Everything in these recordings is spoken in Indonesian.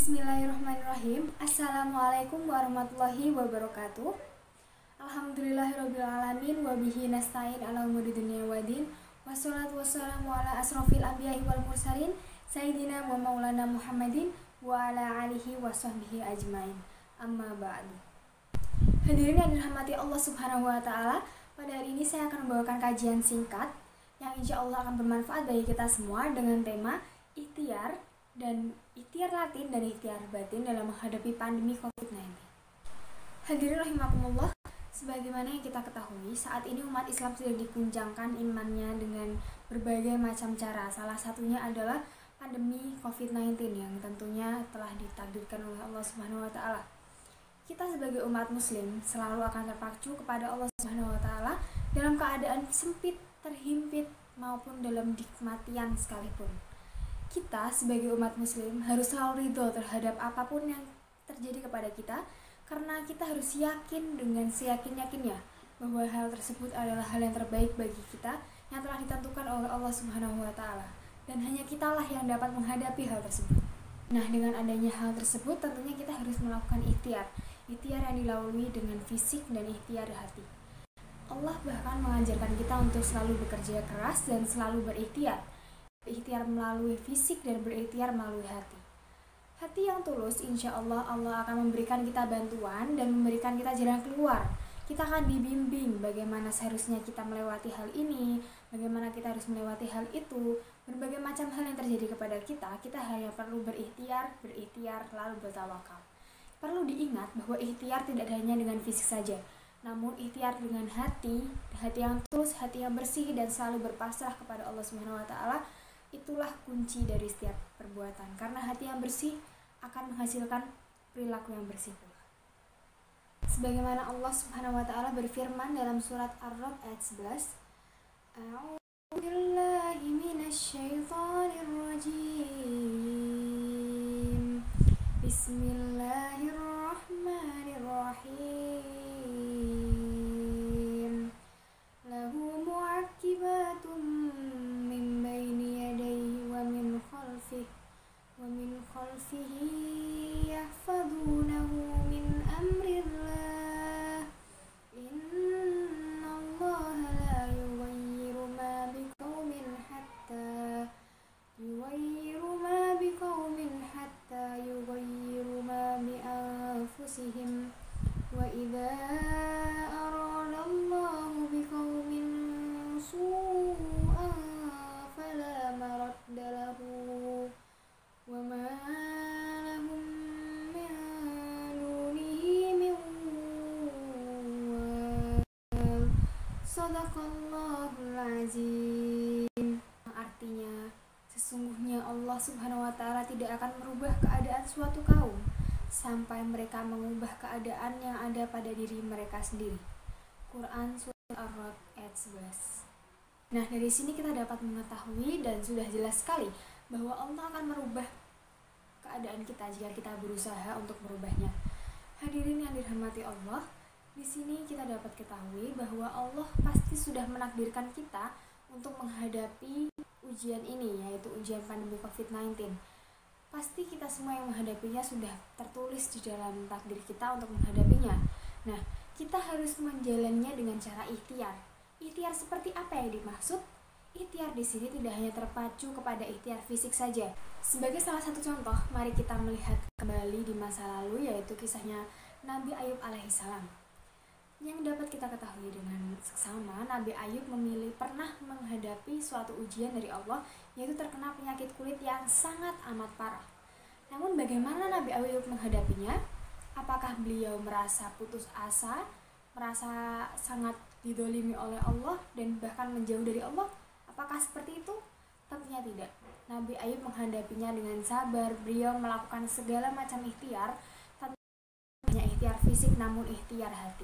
Bismillahirrahmanirrahim. Assalamualaikum warahmatullahi wabarakatuh. Alhamdulillahirrabbilalamin. Wabihi nasta'in ala umuri dunia wadin. Wassalatu wassalamu ala asrofil anbiya'i wal mursalin Sayyidina wa maulana Muhammadin wa ala alihi wa sahbihi ajmain. Amma ba'du. Hadirin yang dirahmati Allah subhanahu wa ta'ala, pada hari ini saya akan membawakan kajian singkat yang insya Allah akan bermanfaat bagi kita semua dengan tema ikhtiar latin dan ikhtiar batin dalam menghadapi pandemi COVID-19. Hadirin rahimakumullah, sebagaimana yang kita ketahui, saat ini umat Islam sudah dikuncangkan imannya dengan berbagai macam cara. Salah satunya adalah pandemi COVID-19 yang tentunya telah ditakdirkan oleh Allah Subhanahu wa taala. Kita sebagai umat muslim selalu akan terpacu kepada Allah Subhanahu wa taala dalam keadaan sempit, terhimpit maupun dalam kematian sekalipun. Kita sebagai umat muslim harus selalu ridho terhadap apapun yang terjadi kepada kita, karena kita harus yakin dengan seyakin-yakinnya bahwa hal tersebut adalah hal yang terbaik bagi kita yang telah ditentukan oleh Allah Subhanahu wa taala, dan hanya kitalah yang dapat menghadapi hal tersebut. Nah, dengan adanya hal tersebut tentunya kita harus melakukan ikhtiar yang dilalui dengan fisik dan ikhtiar hati. Allah bahkan mengajarkan kita untuk selalu bekerja keras dan selalu berikhtiar melalui fisik dan berikhtiar melalui hati. Hati yang tulus, insya Allah akan memberikan kita bantuan dan memberikan kita jalan keluar. Kita akan dibimbing bagaimana seharusnya kita melewati hal ini, bagaimana kita harus melewati hal itu, berbagai macam hal yang terjadi kepada kita. Kita hanya perlu berikhtiar lalu bertawakal. Perlu diingat bahwa ikhtiar tidak hanya dengan fisik saja, namun ikhtiar dengan hati yang tulus, hati yang bersih dan selalu berpasrah kepada Allah Subhanahu wa taala. Itulah kunci dari setiap perbuatan, karena hati yang bersih akan menghasilkan perilaku yang bersih pula. Sebagaimana Allah Subhanahu wa taala berfirman dalam surat Ar-Ra'd ayat 11, A'udzubillahi minasyaitonirrajim. Bismillahirrahmanirrahim. Lahu mu'aqibatum min baini yadayhi wa min khalfihi yahfazunahu min amrillah. Innallaha la yughayyiru ma biqaumin hatta yughayyiru ma bi anfusihim. Wa idza aradallahu biqaumin su'an fala maradda lahu wa ma lahum min dunihi min wal. Shadaqallahul azim. Artinya, sesungguhnya Allah Subhanahu wa taala tidak akan merubah keadaan suatu kaum sampai mereka mengubah keadaan yang ada pada diri mereka sendiri. Quran Surat Ar-Ra'd ayat 11. Nah, dari sini kita dapat mengetahui dan sudah jelas sekali bahwa Allah akan merubah keadaan kita jika kita berusaha untuk merubahnya. Hadirin yang dirahmati Allah, di sini kita dapat ketahui bahwa Allah pasti sudah menakdirkan kita untuk menghadapi ujian ini, yaitu ujian pandemi COVID-19. Pasti kita semua yang menghadapinya sudah tertulis di dalam takdir kita untuk menghadapinya. Nah, kita harus menjalannya dengan cara ikhtiar. Ikhtiar seperti apa yang dimaksud? Ikhtiar di sini tidak hanya terpacu kepada ikhtiar fisik saja. Sebagai salah satu contoh, mari kita melihat kembali di masa lalu, yaitu kisahnya Nabi Ayub alaihissalam. Yang dapat kita ketahui dengan seksama, Nabi Ayub pernah menghadapi suatu ujian dari Allah, yaitu terkena penyakit kulit yang sangat amat parah. Namun bagaimana Nabi Ayub menghadapinya? Apakah beliau merasa putus asa, merasa sangat didolimi oleh Allah dan bahkan menjauh dari Allah? Apakah seperti itu? Tentunya tidak. Nabi Ayub menghadapinya dengan sabar. Beliau melakukan segala macam ikhtiar, hanya ikhtiar fisik namun ikhtiar hati.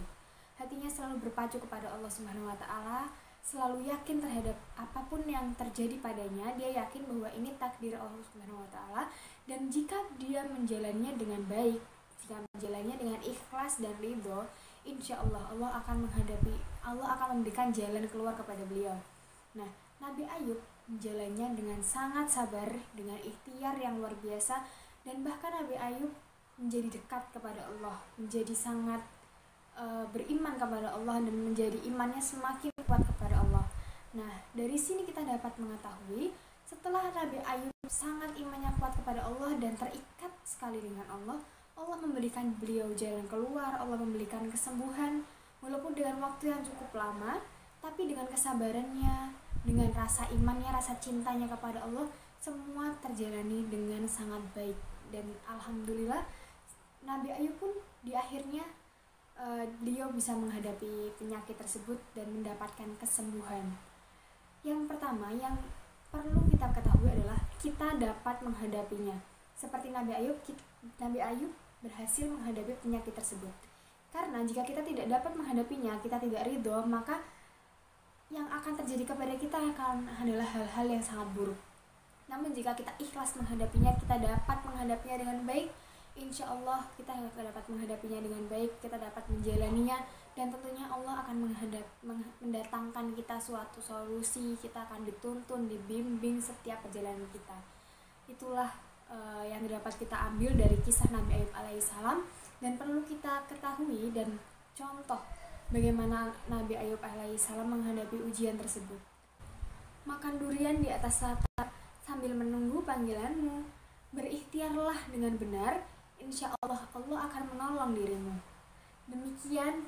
Hatinya selalu berpacu kepada Allah Subhanahu wa taala, selalu yakin terhadap apapun yang terjadi padanya. Dia yakin bahwa ini takdir Allah Subhanahu wa taala, dan jika dia menjalannya dengan baik, jika menjalannya dengan ikhlas dan ridho, insya Allah akan memberikan jalan keluar kepada beliau. Nah, Nabi Ayub menjalannya dengan sangat sabar, dengan ikhtiar yang luar biasa, Dan bahkan Nabi Ayub menjadi dekat kepada Allah, menjadi sangat beriman kepada Allah, dan menjadi imannya semakin kuat kepada Allah. Nah, dari sini kita dapat mengetahui setelah Nabi Ayub sangat imannya kuat kepada Allah dan terikat sekali dengan Allah, Allah memberikan beliau jalan keluar, Allah memberikan kesembuhan, walaupun dengan waktu yang cukup lama, tapi dengan kesabarannya, dengan rasa imannya, rasa cintanya kepada Allah, semua terjalani dengan sangat baik. Dan alhamdulillah Nabi Ayub pun di akhirnya beliau bisa menghadapi penyakit tersebut dan mendapatkan kesembuhan. Yang pertama yang perlu kita ketahui adalah kita dapat menghadapinya. Seperti Nabi Ayub berhasil menghadapi penyakit tersebut. Karena jika kita tidak dapat menghadapinya, kita tidak ridho, maka yang akan terjadi kepada kita adalah hal-hal yang sangat buruk. Namun jika kita ikhlas menghadapinya, kita dapat menghadapinya dengan baik, insya Allah kita dapat menghadapinya dengan baik, kita dapat menjalaninya, dan tentunya Allah akan mendatangkan kita suatu solusi, kita akan dituntun, dibimbing setiap perjalanan kita. Itulah yang dapat kita ambil dari kisah Nabi Ayub alaihissalam, dan perlu kita ketahui dan contoh bagaimana Nabi Ayub alaihissalam menghadapi ujian tersebut. Makan durian di atas atap sambil menunggu panggilanmu, berikhtiarlah dengan benar, insya Allah Allah akan menolong dirimu. Demikian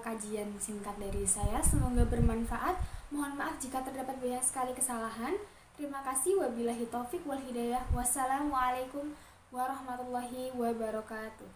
kajian singkat dari saya, semoga bermanfaat. Mohon maaf jika terdapat banyak sekali kesalahan. Terima kasih, wabillahi taufik wal hidayah. Wassalamualaikum warahmatullahi wabarakatuh.